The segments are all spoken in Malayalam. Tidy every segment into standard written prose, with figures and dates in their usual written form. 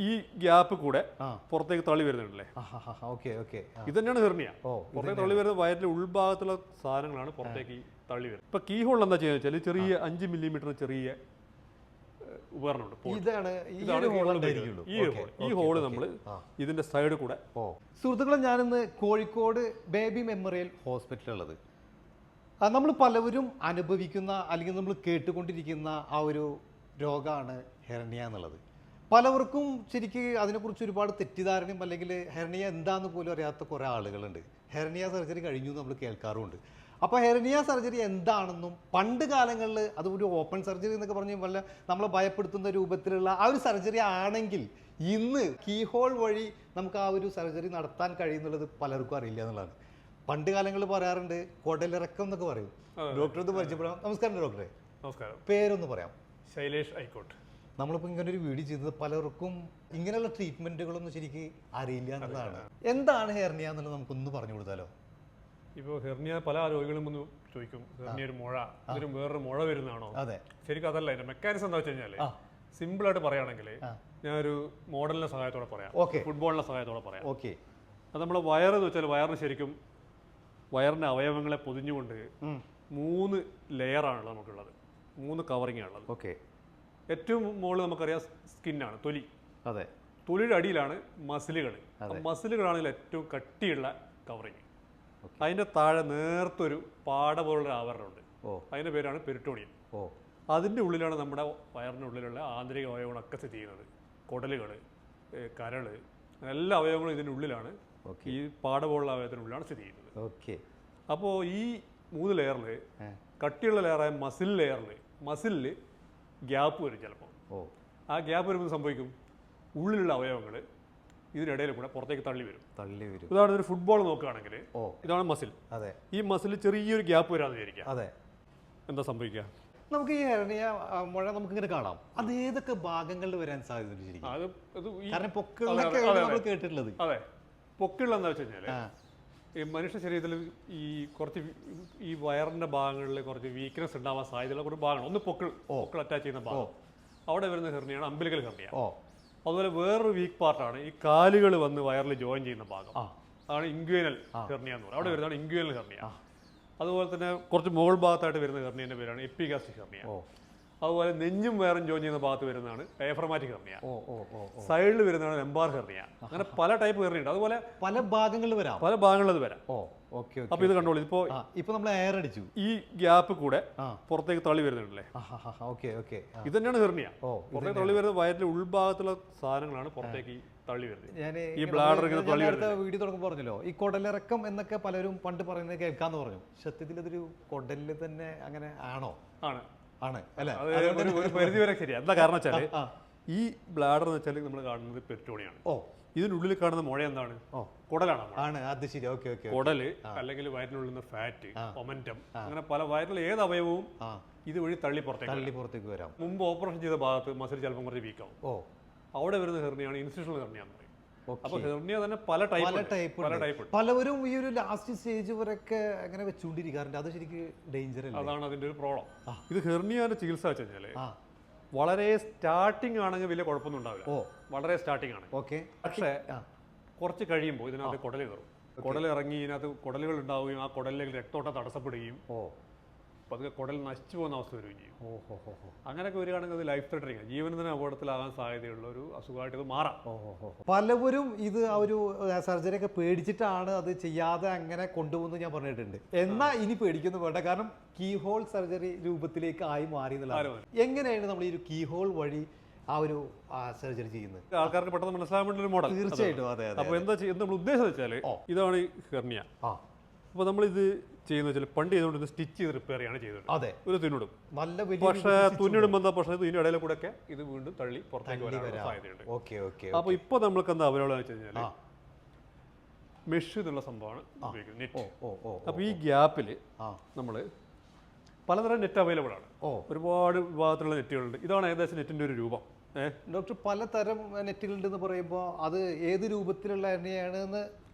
ഈ ഗ്യാപ്പ് കൂടെ പുറത്തേക്ക് തള്ളി വരുന്നുണ്ടല്ലേ, ഇത് തന്നെയാണ് ഹെർണിയ. പുറത്തേക്ക് തള്ളി വരുന്നത് വയറിന്റെ ഉൾഭാഗത്തുള്ള സാധനങ്ങളാണ് പുറത്തേക്ക് തള്ളി വരുന്നത്. ഇപ്പൊ കീ ഹോൾ എന്താ ചെയ്യുന്നത് വെച്ചാൽ ചെറിയ 5 മില്ലിമീറ്റർ ചെറിയ ഉപകരണമുണ്ട്. ഈ ഹോള് നമ്മൾ ഇതിന്റെ സൈഡ് കൂടെ. സുഹൃത്തുക്കളെ, ഞാനിന്ന് കോഴിക്കോട് ബേബി മെമ്മോറിയൽ ഹോസ്പിറ്റലുള്ളത്. നമ്മൾ പലവരും അനുഭവിക്കുന്ന അല്ലെങ്കിൽ നമ്മൾ കേട്ടുകൊണ്ടിരിക്കുന്ന ആ ഒരു രോഗമാണ് ഹെർണിയ എന്നുള്ളത്. പലവർക്കും ശരിക്ക് അതിനെക്കുറിച്ച് ഒരുപാട് തെറ്റിദ്ധാരണയും അല്ലെങ്കിൽ ഹെർണിയ എന്താന്ന് പോലും അറിയാത്ത കുറേ ആളുകളുണ്ട്. ഹെർണിയ സർജറി കഴിഞ്ഞു നമ്മൾ കേൾക്കാറുമുണ്ട്. അപ്പോൾ ഹെർണിയ സർജറി എന്താണെന്നും പണ്ട് കാലങ്ങളിൽ അത് ഒരു ഓപ്പൺ സർജറി എന്നൊക്കെ പറഞ്ഞ് വല്ല നമ്മളെ ഭയപ്പെടുത്തുന്ന രൂപത്തിലുള്ള ആ ഒരു സർജറി ആണെങ്കിൽ ഇന്ന് കീഹോൾ വഴി നമുക്ക് ആ ഒരു സർജറി നടത്താൻ കഴിയുന്നുള്ളത് പലർക്കും അറിയില്ല എന്നുള്ളതാണ്. പണ്ട് കാലങ്ങളിൽ പറയാറുണ്ട് കുടലിറക്കം എന്നൊക്കെ പറയും. ഡോക്ടർ ഇത് പരിചയപ്പെടാം. നമസ്കാരം ഡോക്ടറെ. നമസ്കാരം. പേരൊന്ന് പറയാം. ശൈലേഷ് ഐക്കോട്ട്. നമ്മളിപ്പോൾ ഇങ്ങനെ ഒരു വീഡിയോ ചെയ്തത് പലർക്കും ഇങ്ങനെയുള്ള ട്രീറ്റ്മെന്റുകളൊന്നും ശരിക്കും അറിയില്ല എന്നുള്ളതാണ്. എന്താണ് ഹെർണിയ എന്നുള്ളത് നമുക്കൊന്ന് പറഞ്ഞു കൊടുത്താലോ? ഇപ്പോൾ ഹെർണിയ പല രോഗികളും ഒന്ന് ചോദിക്കും, ഹെർണിയ ഒരു മുഴ, ഇതിന് വേറൊരു മുഴ വരുന്നതാണോ? അതെ, ശരിക്കും അതല്ല. അതിന്റെ മെക്കാനിസം എന്താ വെച്ച് കഴിഞ്ഞാൽ സിമ്പിൾ ആയിട്ട് പറയുകയാണെങ്കിൽ ഞാനൊരു മോഡലിന്റെ സഹായത്തോടെ പറയാം, ഫുട്ബോളിന്റെ സഹായത്തോടെ പറയാം. അത് നമ്മളെ വയർ എന്ന് വെച്ചാൽ വയറിന് ശരിക്കും വയറിന്റെ അവയവങ്ങളെ പൊതിഞ്ഞുകൊണ്ട് 3 ലെയറാണ് നമുക്കുള്ളത്, 3 കവറിംഗ് ആണുള്ളത്. ഏറ്റവും മുകളിൽ നമുക്കറിയാം സ്കിന്നാണ്, തൊലി. അതെ, തൊലിയുടെ അടിയിലാണ് മസിലുകൾ. മസിലുകളാണെങ്കിൽ ഏറ്റവും കട്ടിയുള്ള കവറിങ്. അതിന്റെ താഴെ നേർത്തൊരു പാട പോലുള്ള ആവരണമുണ്ട്, അതിന്റെ പേരാണ് പെരിട്ടോണിയം. അതിന്റെ ഉള്ളിലാണ് നമ്മുടെ വയറിന്റെ ഉള്ളിലുള്ള ആന്തരിക അവയവങ്ങളൊക്കെ സ്ഥിതി ചെയ്യുന്നത്. കുടലുകൾ, കരള്, എല്ലാ അവയവങ്ങളും ഇതിന്റെ ഉള്ളിലാണ്, ഈ പാട പോലുള്ള അവയവത്തിനുള്ളിലാണ് സ്ഥിതി ചെയ്യുന്നത്. അപ്പോൾ ഈ 3 ലെയറിൽ കട്ടിയുള്ള ലെയറായ മസിലിൽ ഗ്യാപ്പ് വരും ചിലപ്പോൾ. ആ ഗ്യാപ്പ് വരുമ്പോൾ സംഭവിക്കും, ഉള്ളിലുള്ള അവയവങ്ങൾ ഇതിനിടയിൽ കൂടെ പുറത്തേക്ക് തള്ളി വരും. ഉദാഹരണത്തിന് ഒരു ഫുട്ബോൾ നോക്കുകയാണെങ്കിൽ ഇതാണ് മസിൽ. ഈ മസിൽ ചെറിയൊരു ഗ്യാപ്പ് വരാന്ന് വിചാരിക്കാം. എന്താ സംഭവിക്കുക? നമുക്ക് ഈ ഹെർണിയ മുഴ നമുക്കിങ്ങനെ കാണാം. അത് ഏതൊക്കെ ഭാഗങ്ങളിൽ വരാൻ സാധ്യത? കേട്ടിട്ടുള്ളത് അതെ, പൊക്കിള്ള എന്താ വെച്ച് കഴിഞ്ഞാൽ ഈ മനുഷ്യ ശരീരത്തിൽ ഈ കുറച്ച് ഈ വയറിന്റെ ഭാഗങ്ങളിൽ കുറച്ച് വീക്ക്നെസ് ഉണ്ടാവാൻ സാധ്യതയുള്ള ഒരു ഭാഗമാണ്. ഒന്ന് പൊക്കിൾ അറ്റാച്ച് ചെയ്യുന്ന ഭാഗം, അവിടെ വരുന്ന ഹെർണിയാണ് അംബിലിക്കൽ ഹെർണിയ. അതുപോലെ വേറൊരു വീക്ക് പാർട്ടാണ് ഈ കാലുകൾ വന്ന് വയറിൽ ജോയിൻ ചെയ്യുന്ന ഭാഗം, അതാണ് ഇൻഗ്വേനൽ ഹെർണിയ എന്ന് പറയുന്നത്. അവിടെ വരുന്നതാണ് ഇൻഗ്വേനൽ ഹെർണിയ. അതുപോലെ തന്നെ കുറച്ച് മുകൾ ഭാഗത്തായിട്ട് വരുന്ന ഹെർണിയന്റെ പേരാണ് എപ്പിഗാസ്ട്രിക് ഹെർണിയ. അതുപോലെ നെഞ്ഞും വയറും ജോയിൻ ചെയ്യുന്ന ഭാഗത്ത് വരുന്നതാണ് ഡയഫ്രമാറ്റിക് ഹെർണിയ. സൈഡിൽ വരുന്നതാണ് ലംബാർ ഹെർണിയ. അങ്ങനെ പല ടൈപ്പ് ഹെർണിയ ഉണ്ട്. അതുപോലെ പല ഭാഗങ്ങളിൽ വരാം. അപ്പൊ ഇത് കണ്ടോളൂ, ഇപ്പൊ നമ്മൾ എയർ അടിച്ചു, ഈ ഗ്യാപ്പ് കൂടെ പുറത്തേക്ക് തള്ളി വരുന്നുണ്ടല്ലേ, ഇത് തന്നെയാണ് ഹെർണിയ. പുറത്തേക്ക് തള്ളി വരുന്നത് വയറിന്റെ ഉൾഭാഗത്തുള്ള സാധനങ്ങളാണ് പുറത്തേക്ക് തള്ളി വരുന്നത്. ഈ ബ്ലാഡർ വീഡിയോ തുടങ്ങുമ്പോൾ പറഞ്ഞല്ലോ ഈ കുടലിറക്കം എന്നൊക്കെ പലരും പണ്ട് പറയുന്നത് കേൾക്കാന്ന് പറഞ്ഞു. സത്യത്തിൽ ഇതൊരു കുടലിൽ തന്നെ അങ്ങനെ ആണോ? ആണ്. ഒരു പരിധി വരെ ശരിയാ. എന്താ കാരണം വെച്ചാല് ഈ ബ്ലാഡർ എന്ന് വെച്ചാൽ നമ്മൾ കാണുന്നത് പെരിട്ടോണിയാണ്. ഇതിനുള്ളിൽ കാണുന്ന മുഴ എന്താണ്? കുടലാണ്. കുടല് അല്ലെങ്കിൽ വയറ്റിനുള്ളിൽ ഫാറ്റ്, ഒമന്റം, അങ്ങനെ പല വയറ്റിലുള്ള ഏത് അവയവവും ഇതുവഴി തള്ളി പുറത്തേക്ക് വരാം. മുമ്പ് ഓപ്പറേഷൻ ചെയ്ത ഭാഗത്ത് മസിൽ ചിലപ്പോൾ കുറച്ച് വീക്കാവും. അവിടെ വരുന്ന ഹെർണിയാണ് ഇൻസ്റ്റിറ്റ്യൂഷണൽ ഹെർണിയ എന്ന് പറയും. അപ്പൊ ഹെർണിയ തന്നെ പല ടൈപ്പ്. പലവരും ഈ ഒരു ലാസ്റ്റ് സ്റ്റേജ് വരെയൊക്കെ അങ്ങനെ വെച്ചുകൊണ്ടിരിക്കാറുണ്ട്. അത് ശരിക്കും ഡേഞ്ചർ അല്ല. അതാണ് അതിന്റെ ഒരു പ്രോബ്ലം. ഇത് ഹെർണിയന്റെ ചികിത്സ വെച്ച് കഴിഞ്ഞാല് വളരെ സ്റ്റാർട്ടിങ് ആണെങ്കിൽ വലിയ കുഴപ്പമൊന്നും ഉണ്ടാവില്ല. വളരെ സ്റ്റാർട്ടിങ് ആണ്. പക്ഷേ കുറച്ച് കഴിയുമ്പോൾ ഇതിനകത്ത് കുടല് കയറും. കുടൽ ഇറങ്ങി ഇതിനകത്ത് കുടലുകൾ ഉണ്ടാവുകയും ആ കുടലിലേക്ക് രക്തോട്ടം തടസ്സപ്പെടുകയും അതൊക്കെ കുടൽ നശിച്ചു പോകുന്ന അവസ്ഥ വരികയും ചെയ്യും. അങ്ങനെയൊക്കെ വരികയാണെങ്കിൽ അത് ലൈഫ് ത്രെറ്റനിങ്, ജീവന് തന്നെ അപകടത്തിലാകാൻ സാധ്യതയുള്ള ഒരു അസുഖമായിട്ട് ഇത് മാറാം. പലവരും ഇത് ആ ഒരു സർജറി ഒക്കെ പേടിച്ചിട്ടാണ് അത് ചെയ്യാതെ അങ്ങനെ കൊണ്ടുപോകുന്നത് ഞാൻ പറഞ്ഞിട്ടുണ്ട്. എന്നാൽ ഇനി പേടിക്കുന്നു വേണ്ട, കാരണം കീഹോൾ സർജറി രൂപത്തിലേക്ക് ആയി മാറി എന്നുള്ളതാണ്. എങ്ങനെയാണ് നമ്മൾ ഈ ഒരു കീഹോൾ വഴി ആ ഒരു സർജറി ചെയ്യുന്നത്? ആൾക്കാർക്ക് പെട്ടെന്ന് മനസ്സിലാകാൻ വേണ്ടി ഒരു മോഡൽ. തീർച്ചയായിട്ടും. അപ്പൊ എന്താ നമ്മൾ ഉദ്ദേശം വെച്ചാൽ ഇതാണ് ഈ ഹെർണിയ. അപ്പോൾ നമ്മളിത് ചെയ്യുന്ന വെച്ചാൽ പണ്ട് ചെയ്തുകൊണ്ട് സ്റ്റിച്ച് ചെയ്ത് റിപ്പയർ ചെയ്യാണ് ചെയ്തത്. ഒരു തുന്നിടും. പക്ഷേ തുന്നിടുമ്പോൾ എന്താ പ്രശ്നം? ഇതിന്റെ ഇടയിൽ കൂടെ ഒക്കെ ഇത് വീണ്ടും തള്ളി പുറത്തേക്ക് വരാനുള്ള സാധ്യതയുണ്ട്. അപ്പൊ ഇപ്പൊ നമ്മൾക്ക് എന്താ അവരോട് വെച്ച് കഴിഞ്ഞാൽ മെഷ് എന്നുള്ള സംഭവമാണ് ഉപയോഗിക്കുന്നത്, നെറ്റ്. അപ്പൊ ഈ ഗ്യാപ്പില് നമ്മള് പലതരം നെറ്റ് അവൈലബിൾ ആണ്. ഒരുപാട് വിഭാഗത്തിലുള്ള നെറ്റുകളുണ്ട്. ഇതാണ് ഏകദേശം നെറ്റിന്റെ ഒരു രൂപം. ഡോക്ടർ പലതരം നെറ്റുകളുണ്ടെന്ന് പറയുമ്പോൾ അത് ഏത് രൂപത്തിലുള്ള എണ്ണയാണ് എന്ന്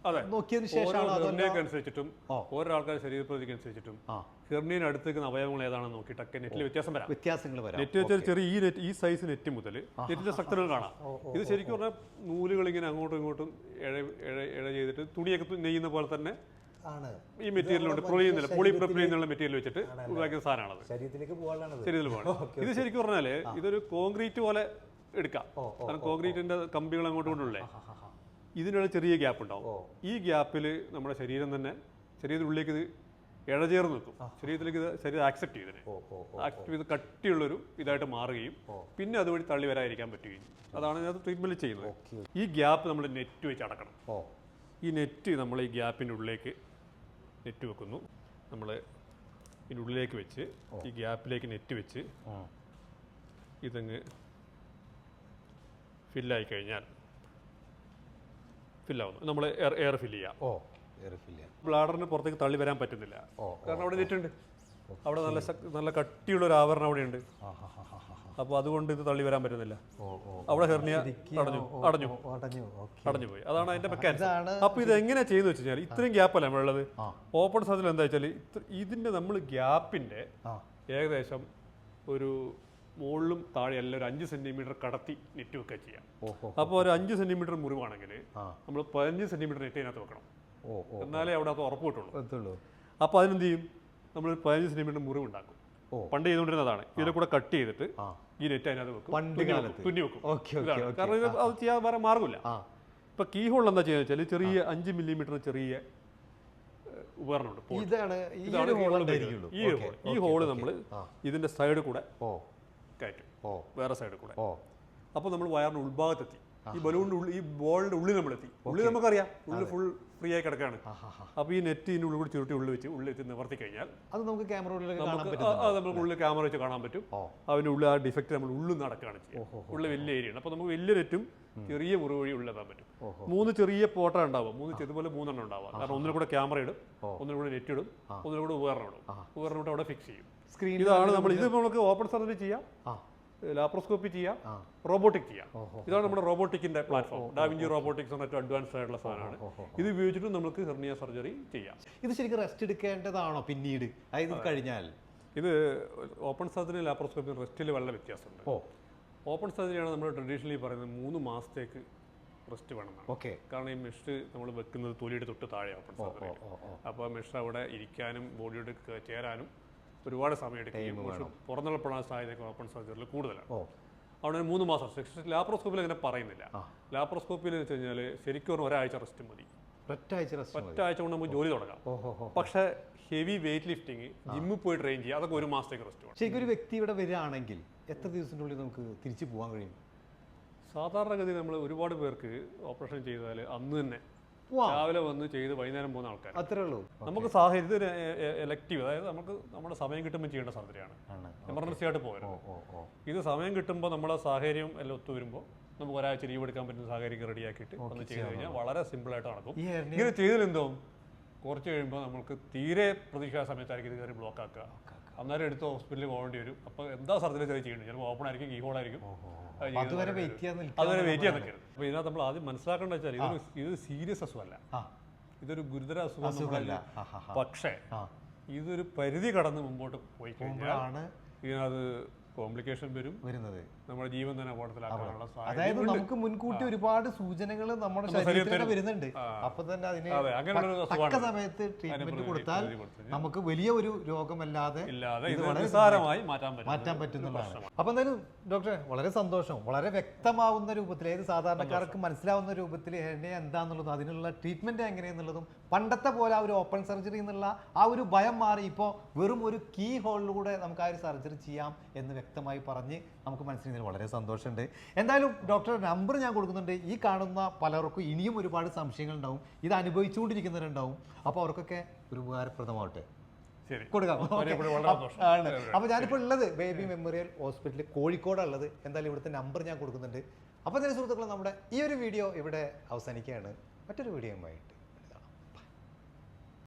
നോക്കിയതിന് ശേഷമാണ് അനുസരിച്ചിട്ടും ഓരോ ആൾക്കാരുടെ ശരീരപ്രതിക്ക് അനുസരിച്ചിട്ടും ഹെർണിയന് അടുത്തേക്കുന്ന അവയവങ്ങൾ ഏതാണെന്ന് നോക്കിയിട്ടൊക്കെ നെറ്റിൽ വ്യത്യാസങ്ങൾ വരാം. നെറ്റ് വെച്ചാൽ ചെറിയ ഈ സൈസ് നെറ്റ് മുതൽ നെറ്റിന്റെ സ്ട്രക്ചറുകൾ കാണാം. ഇത് ശരിക്കും പറഞ്ഞാൽ നൂലുകൾ ഇങ്ങനെ അങ്ങോട്ടും ഇങ്ങോട്ടും ഇഴ ചെയ്തിട്ട് തുണിയൊക്കെ നെയ്യുന്ന പോലെ തന്നെ ഈ മെറ്റീരിയലുണ്ട്. പോളിപ്രൊപ്പിലീൻ എന്നുള്ള മെറ്റീരിയൽ വെച്ചിട്ട് ഉപയോഗിക്കുന്ന സാധനമാണത്. ശരീരത്തിലേക്ക് പോകാൻ ഇത് ശരിക്കും പറഞ്ഞാല് ഇതൊരു കോൺക്രീറ്റ് പോലെ എടുക്കാം. കാരണം കോൺക്രീറ്റിന്റെ കമ്പികൾ അങ്ങോട്ടും കൊണ്ടുള്ളേ ഇതിനുള്ള ചെറിയ ഗ്യാപ്പ് ഉണ്ടാവും. ഈ ഗ്യാപ്പിൽ നമ്മുടെ ശരീരം തന്നെ ശരീരത്തിനുള്ളിലേക്ക് ഇത് ഇഴചേർന്ന് നിൽക്കും. ശരീരത്തിലേക്ക് ഇത് ശരീരം ആക്സെപ്റ്റ് ചെയ്തിന് ആക്സെപ്റ്റ് ചെയ്ത് കട്ടിയുള്ളൊരു ഇതായിട്ട് മാറുകയും പിന്നെ അതുവഴി തള്ളി വരാതിരിക്കാൻ പറ്റുകയും അതാണ് ഇതിനകത്ത് ട്രീറ്റ്മെന്റ് ചെയ്യുന്നത്. ഈ ഗ്യാപ്പ് നമ്മൾ നെറ്റ് വെച്ച് അടക്കണം. ഈ നെറ്റ് നമ്മൾ ഈ ഗ്യാപ്പിൻ്റെ ഉള്ളിലേക്ക് നെറ്റ് വെക്കുന്നു. നമ്മൾ ഇതിൻ്റെ ഉള്ളിലേക്ക് വെച്ച് ഈ ഗ്യാപ്പിലേക്ക് നെറ്റ് വെച്ച് ഇതങ്ങ് ഫില്ലായി കഴിഞ്ഞാൽ ഫില്ലാവുന്നു. നമ്മൾ എയർ ഫില്ല് ചെയ്യാം. ബ്ലാഡറിന് പുറത്തേക്ക് തള്ളി വരാൻ പറ്റുന്നില്ല. കാരണം അവിടെ നെറ്റ് ഉണ്ട്. അവിടെ നല്ല കട്ടിയുള്ള ഒരു ആവരണം അവിടെയുണ്ട്. അപ്പോൾ അതുകൊണ്ട് ഇത് തള്ളി വരാൻ പറ്റുന്നില്ല. അവിടെ ഹെർണിയ അടഞ്ഞു പോയി. അതാണ് അതിന്റെ മെക്കാനിസം. അപ്പോൾ ഇത് എങ്ങനെ ചെയ്യുന്നത് വെച്ച് കഴിഞ്ഞാൽ ഇത്രയും ഗ്യാപ്പല്ല നമ്മളുള്ളത്. ഓപ്പൺ സർജറി എന്താ വെച്ചാൽ ഇതിന്റെ നമ്മൾ ഗ്യാപ്പിന്റെ ഏകദേശം ഒരു മുകളിലും താഴെ എല്ലാം ഒരു 5 സെന്റിമീറ്റർ കടത്തി നെറ്റ് വെക്കുക ചെയ്യാം. അപ്പോൾ ഒരു 5 സെന്റിമീറ്റർ മുറിവാണെങ്കിൽ നമ്മൾ 15 സെന്റിമീറ്റർ നെറ്റ് അതിനകത്ത് വെക്കണം. എന്നാലേ അവിടെ അത് ഉറപ്പ് കിട്ടുള്ളൂ. അപ്പോൾ അതിനെന്ത് ചെയ്യും? നമ്മൾ 15 സെന്റിമീറ്റർ മുറിവ് ഉണ്ടാക്കും. പണ്ട് ചെയ്തുകൊണ്ടിരുന്നതാണ്. ഇതിനെ കൂടെ കട്ട് ചെയ്തിട്ട് ഈ നെറ്റ് അതിനകത്ത് വെക്കും, തുന്നി വെക്കും. കാരണം അത് ചെയ്യാൻ വേറെ മാർഗമില്ല. ഇപ്പൊ കീ ഹോൾ എന്താ ചെയ്യുക വെച്ചാൽ ചെറിയ 5 മില്ലിമീറ്റർ ചെറിയ ഉപകരണമുണ്ട്. ഈ ഹോള് നമ്മൾ ഇതിന്റെ സൈഡിൽ കൂടെ കയറ്റും, വേറെ സൈഡിൽ കൂടെ. അപ്പോൾ നമ്മൾ വയറിന്റെ ഉൾഭാഗത്തെത്തി. ഈ ബലൂണിന്റെ ഉള്ളിൽ, ഈ ബോളിന്റെ ഉള്ളിൽ നമ്മളെത്തി. ഉള്ളിൽ നമുക്കറിയാം ഉള്ളിൽ ഫുൾ ഫ്രീ ആയി കിടക്കുകയാണ്. അപ്പോൾ ഈ നെറ്റ് ഇതിന്റെ ഉള്ളിൽ കൂടി ചുരുട്ടി ഉള്ളിൽ വെച്ച് നിവർത്തി കഴിഞ്ഞാൽ അത് നമുക്ക് ക്യാമറ നമുക്ക് ഉള്ളിൽ ക്യാമറ വെച്ച് കാണാൻ പറ്റും. അതിന്റെ ഉള്ളിൽ ആ ഡിഫക്റ്റ് നമ്മൾ ഉള്ളിൽ നടക്കുകയാണ് ചെയ്യുക. ഉള്ളിൽ വലിയ ഏരിയയാണ്. അപ്പോൾ നമുക്ക് വലിയ നെറ്റും ചെറിയ മുറിവ് വഴി ഉള്ളെത്താൻ പറ്റും. 3 ചെറിയ പോട്ട ഉണ്ടാവും. ഇതുപോലെ 3 എണ്ണം ഉണ്ടാവാം. കാരണം ഒന്നിനും കൂടെ ക്യാമറ ഇടും, ഒന്നിനും കൂടെ നെറ്റ് ഇടും, ഒന്നിനും കൂടെ ഉപകരണം ഇടും. ഉപകരണം അവിടെ ഫിക്സ് ചെയ്യും. ഇതാണ് നമ്മൾ ഇത് നമുക്ക് ഓപ്പൺ സർജറി ചെയ്യാം, ലാപ്രോസ്കോപ്പി ചെയ്യാം, റോബോട്ടിക് ചെയ്യാം. ഇതാണ് നമ്മുടെ റോബോട്ടിക്കിന്റെ പ്ലാറ്റ്ഫോം. ഡാവിഞ്ചി റോബോട്ടിക്സ് എന്ന് ഏറ്റവും അഡ്വാൻസ്ഡ് ആയിട്ടുള്ള സാധനമാണ്. ഇത് ഉപയോഗിച്ചിട്ട് നമുക്ക് ഹെർണിയ സർജറി ചെയ്യാം. ഇത് ശരിക്കും റെസ്റ്റ് എടുക്കേണ്ടതാണോ പിന്നീട് കഴിഞ്ഞാൽ? ഇത് ഓപ്പൺ സർജറി ലാപ്രോസ്കോപ്പി റെസ്റ്റിൽ വളരെ വ്യത്യാസമുണ്ട്. ഓപ്പൺ സർജറിയാണ് നമ്മൾ ട്രഡീഷണലി പറയുന്നത് 3 മാസത്തേക്ക് റെസ്റ്റ് വേണമെന്നാണ്. കാരണം ഈ മെഷ് നമ്മൾ വെക്കുന്നത് തൊലിയുടെ തൊട്ട് താഴെ ഓപ്പൺ സർജറി. അപ്പോൾ മെഷ് അവിടെ ഇരിക്കാനും ബോഡിയോട് ചേരാനും ഒരുപാട് സമയം എടുക്കുകയും പുറന്തള്ളപ്പെടാൻ സാധ്യത ഓപ്പൺ സർജറിയിൽ കൂടുതലാണ്. അവിടെ 3 മാസം. ലാപ്രോസ്കോപ്പിൽ അങ്ങനെ പറയുന്നില്ല. ലാപ്രോസ്കോപ്പിൽ എന്ന് വെച്ച് കഴിഞ്ഞാൽ ശരിക്കും ഒരാഴ്ച റെസ്റ്റ് മതി. ഒറ്റാഴ്ച കൊണ്ട് നമുക്ക് ജോലി തുടങ്ങാം. പക്ഷേ ഹെവി വെയിറ്റ് ലിഫ്റ്റിംഗ്, ജിമ്മിൽ പോയി ട്രെയിൻ ചെയ്യുക, അതൊക്കെ 1 മാസത്തേക്ക് റെസ്റ്റ് വേണം. ശരിക്കും ഒരു വ്യക്തി ഇവിടെ വരികയാണെങ്കിൽ എത്ര ദിവസത്തിനുള്ളിൽ നമുക്ക് തിരിച്ചു പോകാൻ കഴിയും? സാധാരണഗതി നമ്മൾ ഒരുപാട് പേർക്ക് ഓപ്പറേഷൻ ചെയ്താൽ അന്ന് തന്നെ രാവിലെ വന്ന് ചെയ്ത് വൈകുന്നേരം പോകുന്ന ആൾക്കാർ അത്രേ ഉള്ളൂ. നമുക്ക് സാഹചര്യം ഇത് എലക്റ്റീവ്, അതായത് നമുക്ക് നമ്മുടെ സമയം കിട്ടുമ്പോൾ ചെയ്യേണ്ട സർജറിയാണ്. എമർജൻസി ആയിട്ട് പോകരുത്. ഇത് സമയം കിട്ടുമ്പോൾ നമ്മുടെ സാഹചര്യം എല്ലാം ഒത്തു വരുമ്പോൾ നമുക്ക് ഒരാഴ്ച ലീവ് എടുക്കാൻ പറ്റുന്ന സാഹചര്യം റെഡിയാക്കിയിട്ട് ഒന്ന് ചെയ്ത് കഴിഞ്ഞാൽ വളരെ സിമ്പിളായിട്ട് നടക്കും. ഇങ്ങനെ ചെയ്തതിലെന്തോ കുറച്ച് കഴിയുമ്പോൾ നമുക്ക് തീരെ പ്രതീക്ഷാ സമയത്തായിരിക്കും ഇത് കയറി ബ്ലോക്ക് ആക്കുക. അന്നേരം എടുത്ത് ഹോസ്പിറ്റലിൽ പോകേണ്ടി വരും. അപ്പോൾ എന്താ സർജറി ചെയ്യേണ്ടത്? ചിലപ്പോൾ ഓപ്പൺ ആയിരിക്കും, കീ ഹോളായിരിക്കും. അതുവരെ വെയിറ്റ് ചെയ്യാൻ നിൽക്കരുത്. അപ്പോൾ ഇതിനകത്ത് നമ്മൾ ആദ്യം മനസ്സിലാക്കേണ്ട വെച്ചാൽ ഇത് സീരിയസ് അസുഖമല്ല, ഇതൊരു ഗുരുതര അസുഖമല്ല. പക്ഷേ ഇതൊരു പരിധി കടന്ന് മുമ്പോട്ട് പോയി കഴിഞ്ഞാൽ ഇതിനകത്ത് കോംപ്ലിക്കേഷൻ വരുന്നത് നമ്മുടെ ജീവൻ തന്നെ അപകടത്തിലാക്കാനുള്ള സാധ്യത. അതായത് നമുക്ക് മുൻകൂട്ടി ഒരുപാട് സൂചനകൾ നമ്മുടെ ശരീരത്തിൽ വരുന്നുണ്ട്. അപ്പൊ തന്നെ അതിന് തക്ക സമയത്ത് ട്രീറ്റ്മെന്റ് കൊടുത്താൽ നമുക്ക് വലിയ ഒരു രോഗമല്ലാതെ മാറ്റാൻ പറ്റുന്നതാണ്. അപ്പൊ എന്തായാലും ഡോക്ടറെ വളരെ സന്തോഷം. വളരെ വ്യക്തമാവുന്ന രൂപത്തിൽ, ഏത് സാധാരണക്കാർക്ക് മനസ്സിലാവുന്ന രൂപത്തിൽ ഹെർണിയ എന്താന്നുള്ളതും അതിനുള്ള ട്രീറ്റ്മെന്റ് എങ്ങനെയെന്നുള്ളതും പണ്ടത്തെ പോലെ ആ ഒരു ഓപ്പൺ സർജറി എന്നുള്ള ആ ഒരു ഭയം മാറി ഇപ്പോൾ വെറും ഒരു കീ ഹോളിലൂടെ നമുക്ക് ആ ഒരു സർജറി ചെയ്യാം എന്ന് വ്യക്തമായി പറഞ്ഞ് നമുക്ക് മനസ്സിലായി. വളരെ സന്തോഷമുണ്ട്. എന്തായാലും ഡോക്ടറുടെ നമ്പർ ഞാൻ കൊടുക്കുന്നുണ്ട്. ഈ കാണുന്ന പലർക്കും ഇനിയും ഒരുപാട് സംശയങ്ങൾ ഉണ്ടാവും, ഇത് അനുഭവിച്ചുകൊണ്ടിരിക്കുന്നവരുണ്ടാവും. അപ്പോൾ അവർക്കൊക്കെ ഒരു ഉപകാരപ്രദമാവട്ടെ, കൊടുക്കാം. അപ്പോൾ ഞാനിപ്പോൾ ഉള്ളത് ബേബി മെമ്മോറിയൽ ഹോസ്പിറ്റൽ കോഴിക്കോടാണ് ഉള്ളത്. എന്തായാലും ഇവിടുത്തെ നമ്പർ ഞാൻ കൊടുക്കുന്നുണ്ട്. അപ്പോൾ തന്നെ സുഹൃത്തുക്കളെ, നമ്മുടെ ഈ ഒരു വീഡിയോ ഇവിടെ അവസാനിക്കുകയാണ്. മറ്റൊരു വീഡിയോയുമായിട്ട്